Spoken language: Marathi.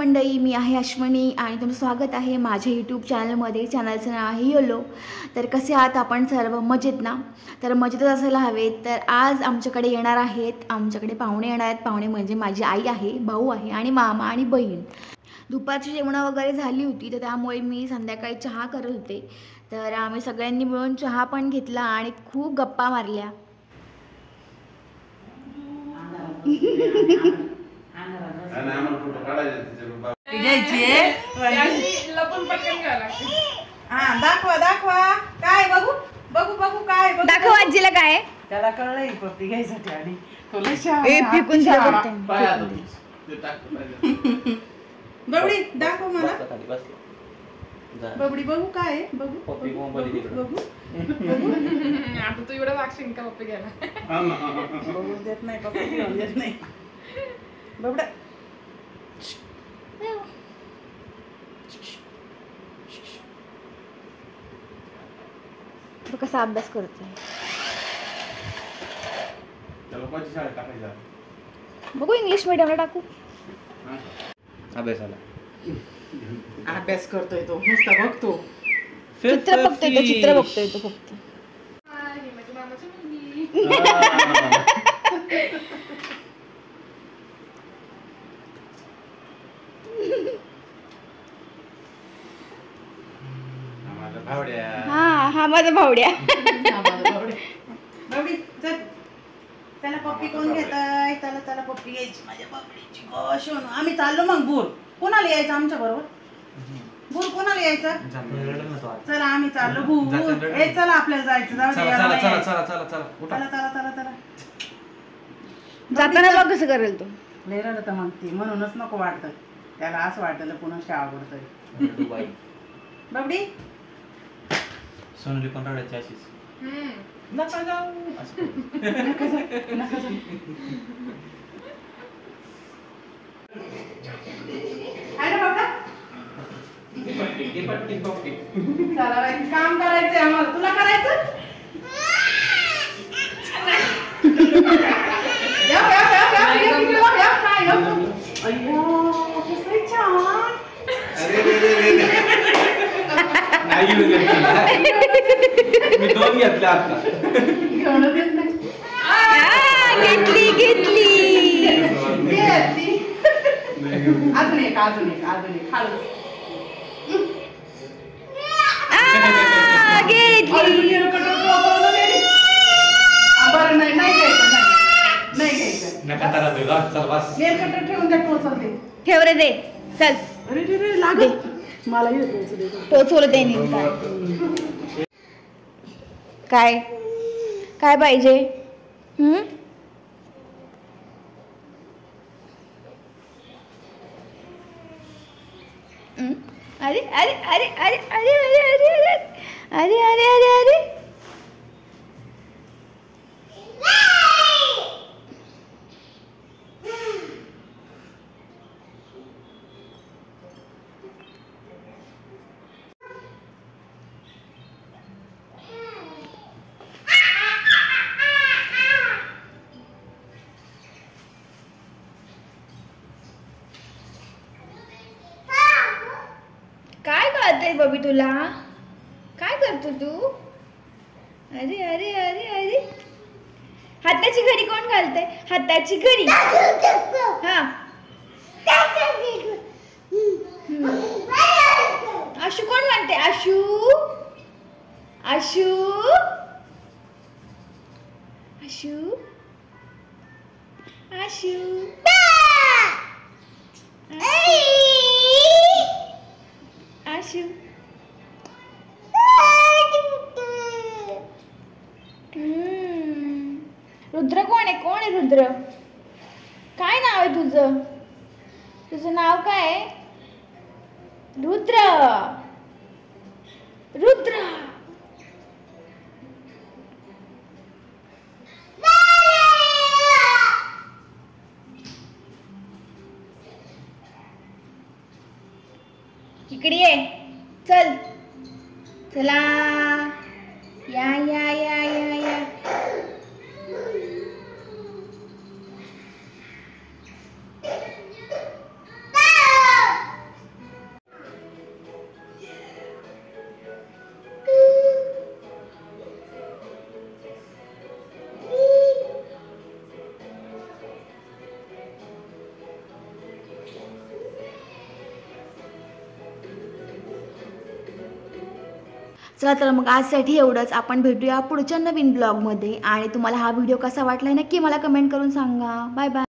मंडळी, मी आहे अश्विनी आणि तुमचं स्वागत आहे माझ्या यूट्यूब चॅनलमध्ये. चॅनलचं नाव आहे योलो. तर कसे आहात आपण सर्व? मजेत ना? तर मजेतच असायला हवेत. तर आज आमच्याकडे येणार आहेत, आमच्याकडे पाहुणे येणार आहेत. पाहुणे म्हणजे माझी आई आहे, भाऊ आहे आणि मामा आणि बहीण. दुपारची जेवणं वगैरे झाली होती, तर त्यामुळे मी संध्याकाळी चहा करत होते. तर आम्ही सगळ्यांनी मिळून चहा पण घेतला आणि खूप गप्पा मारल्या. दाखवा दाखवा काय बघू बघू बघू काय दाखव आजीला काय. त्याला कळलंय पप्पी घ्यायसाठी आणि बबडी दाखव मला. बबडी बघू काय बघू बघू आता तू एवढं वागशील का पप्पी घ्यायला? बघू देत नाही पप्पी घेऊन देत नाही. बबडा तो कसा अभ्यास करतोय बघू. इंग्लिश मीडियमला टाकू. अभ्यास करतोय तो, नुसता बघतो. चित्र बघतोय तो, चित्र बघतोय तो फक्त. माझ्या मामाची मुलगी. हा माझा भावड्या. बबडी चल, त्याला पप्पी कोण घेताय? त्याला त्याला पप्पी घ्यायची माझ्या बबडीची. गोश होऊन आम्ही चाललो मग. बूर कोणाला यायचं आमच्या बरोबर? बूर कोणाला यायचं? चला आम्ही चाललो. बूर ए चला आपल्याला जायचं. जाऊ दे. चला चला चला चला. जाताना बघ कसं करेल तो. लय रडत म्हणते, म्हणूनच नको वाटतं त्याला. असं वाटलं पुन्हा शाळा आवडतंय. बबडी सोनली पण रडायची अशीच. नका जाऊ. नका जाऊ. नका जाऊ. आहे ना बाबा? चला बाई, काम करायचंय आम्हाला. तुला करायचं? मी दोन घेतले आता. घेतली घेतली. अजून एक अजून एक अजून एक खाली. बरं नाही नाही घ्यायचं. नाही घ्यायचं. नेल कटर ठेवून द्या. टोचल ठेव रे, दे चल. अरे रे लागत मला टोचवलं त्याने. काय काय पाहिजे? अरे अरे अरे अरे अरे अरे अरे अरे अरे अरे अरे काय कळतंय बबी तुला? काय करतो तू? अरे अरे अरे अरे. हाताची घडी कोण घालतंय? हाताची घडी. हा आशू कोण म्हणते? आशू आशू आशू आशू. आशू रुद्र कोण आहे? कोण आहे रुद्र? काय नाव आहे तुझं? तुझं नाव काय आहे? रुद्र. रुद्र इकडे ये. चल चला. या या या या या. चला तर मग आजसाठी एवढंच. आपण भेटूया पुढच्या नवीन ब्लॉगमध्ये. आणि तुम्हाला हा व्हिडिओ कसा वाटला नक्की मला कमेंट करून सांगा. Bye bye.